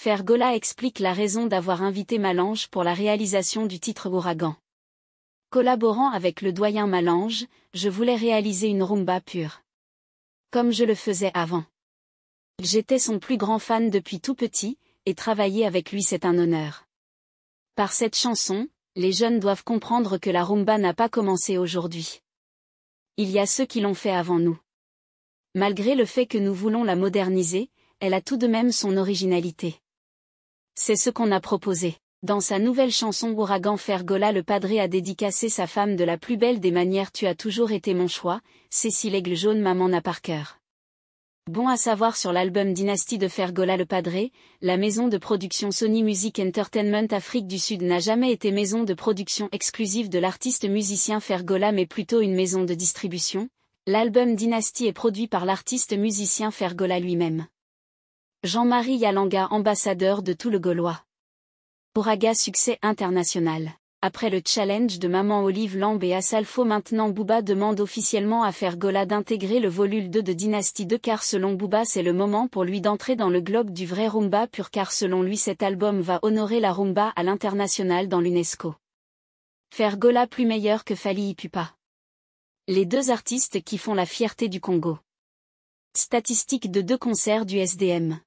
Fergola explique la raison d'avoir invité Malange pour la réalisation du titre Ouragan. Collaborant avec le doyen Malange, je voulais réaliser une rumba pure. Comme je le faisais avant. J'étais son plus grand fan depuis tout petit, et travailler avec lui c'est un honneur. Par cette chanson, les jeunes doivent comprendre que la rumba n'a pas commencé aujourd'hui. Il y a ceux qui l'ont fait avant nous. Malgré le fait que nous voulons la moderniser, elle a tout de même son originalité. C'est ce qu'on a proposé. Dans sa nouvelle chanson Ouragan, Fergola le Padré a dédicacé sa femme de la plus belle des manières. Tu as toujours été mon choix, Cécile Aigle Jaune Maman n'a par cœur. Bon à savoir sur l'album Dynastie de Fergola le Padré, la maison de production Sony Music Entertainment Afrique du Sud n'a jamais été maison de production exclusive de l'artiste musicien Fergola mais plutôt une maison de distribution. L'album Dynastie est produit par l'artiste musicien Fergola lui-même. Jean-Marie Yalanga, ambassadeur de tout le Gaulois. Ouragan succès international. Après le challenge de Maman Olive Lambe et Assalfo, maintenant Booba demande officiellement à Fergola d'intégrer le volume 2 de Dynastie 2 car selon Booba c'est le moment pour lui d'entrer dans le globe du vrai rumba pur car selon lui cet album va honorer la rumba à l'international dans l'UNESCO. Fergola plus meilleur que Fally Ipupa. Les deux artistes qui font la fierté du Congo. Statistiques de 2 concerts du SDM.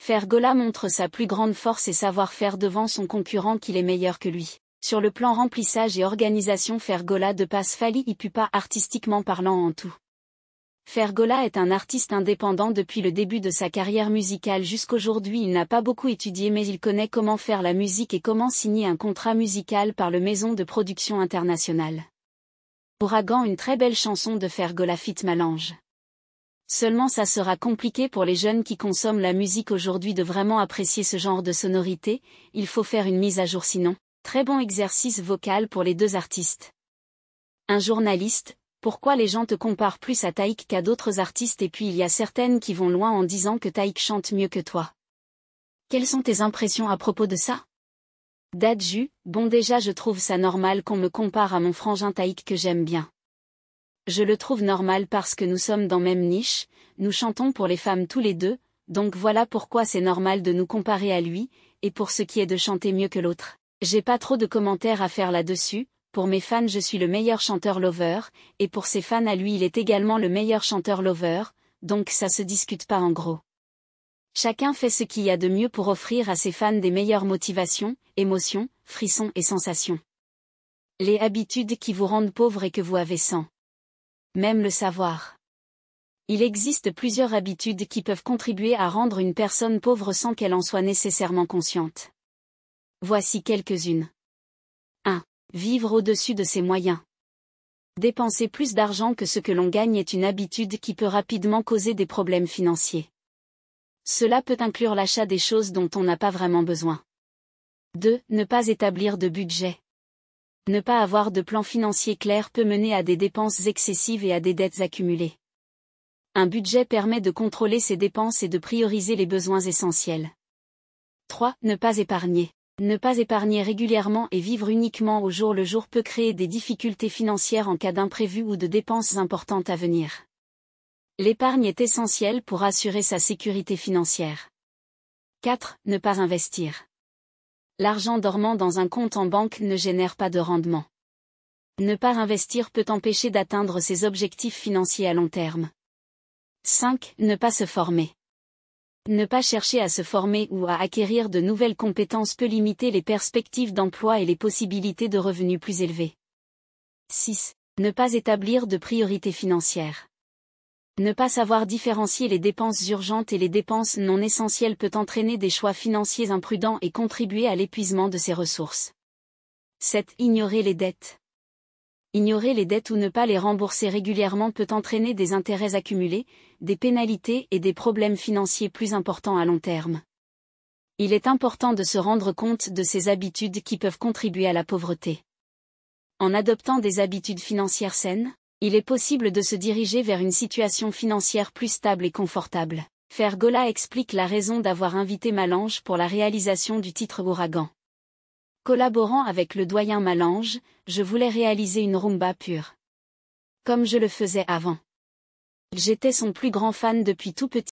Fergola montre sa plus grande force et savoir-faire devant son concurrent qu'il est meilleur que lui. Sur le plan remplissage et organisation, Fergola dépasse Fally Ipupa artistiquement parlant en tout. Fergola est un artiste indépendant depuis le début de sa carrière musicale jusqu'aujourd'hui. Il n'a pas beaucoup étudié mais il connaît comment faire la musique et comment signer un contrat musical par le maison de production internationale. Ouragan, une très belle chanson de Fergola feat Malange. Seulement ça sera compliqué pour les jeunes qui consomment la musique aujourd'hui de vraiment apprécier ce genre de sonorité, il faut faire une mise à jour sinon. Très bon exercice vocal pour les deux artistes. Un journaliste, pourquoi les gens te comparent plus à Taïk qu'à d'autres artistes et puis il y a certaines qui vont loin en disant que Taïk chante mieux que toi. Quelles sont tes impressions à propos de ça? Dadju, bon déjà je trouve ça normal qu'on me compare à mon frangin Taïk que j'aime bien. Je le trouve normal parce que nous sommes dans même niche, nous chantons pour les femmes tous les deux, donc voilà pourquoi c'est normal de nous comparer à lui, et pour ce qui est de chanter mieux que l'autre. J'ai pas trop de commentaires à faire là-dessus, pour mes fans je suis le meilleur chanteur lover, et pour ses fans à lui il est également le meilleur chanteur lover, donc ça se discute pas en gros. Chacun fait ce qu'il y a de mieux pour offrir à ses fans des meilleures motivations, émotions, frissons et sensations. Les habitudes qui vous rendent pauvre et que vous avez sans même le savoir. Il existe plusieurs habitudes qui peuvent contribuer à rendre une personne pauvre sans qu'elle en soit nécessairement consciente. Voici quelques-unes. 1. Vivre au-dessus de ses moyens. Dépenser plus d'argent que ce que l'on gagne est une habitude qui peut rapidement causer des problèmes financiers. Cela peut inclure l'achat des choses dont on n'a pas vraiment besoin. 2. Ne pas établir de budget. Ne pas avoir de plan financier clair peut mener à des dépenses excessives et à des dettes accumulées. Un budget permet de contrôler ses dépenses et de prioriser les besoins essentiels. 3. Ne pas épargner. Ne pas épargner régulièrement et vivre uniquement au jour le jour peut créer des difficultés financières en cas d'imprévu ou de dépenses importantes à venir. L'épargne est essentielle pour assurer sa sécurité financière. 4. Ne pas investir. L'argent dormant dans un compte en banque ne génère pas de rendement. Ne pas investir peut empêcher d'atteindre ses objectifs financiers à long terme. 5. Ne pas se former. Ne pas chercher à se former ou à acquérir de nouvelles compétences peut limiter les perspectives d'emploi et les possibilités de revenus plus élevés. 6. Ne pas établir de priorités financières. Ne pas savoir différencier les dépenses urgentes et les dépenses non essentielles peut entraîner des choix financiers imprudents et contribuer à l'épuisement de ses ressources. 7. Ignorer les dettes. Ignorer les dettes ou ne pas les rembourser régulièrement peut entraîner des intérêts accumulés, des pénalités et des problèmes financiers plus importants à long terme. Il est important de se rendre compte de ces habitudes qui peuvent contribuer à la pauvreté. En adoptant des habitudes financières saines, il est possible de se diriger vers une situation financière plus stable et confortable. Fergola explique la raison d'avoir invité Malange pour la réalisation du titre Ouragan. Collaborant avec le doyen Malange, je voulais réaliser une rumba pure. Comme je le faisais avant. J'étais son plus grand fan depuis tout petit.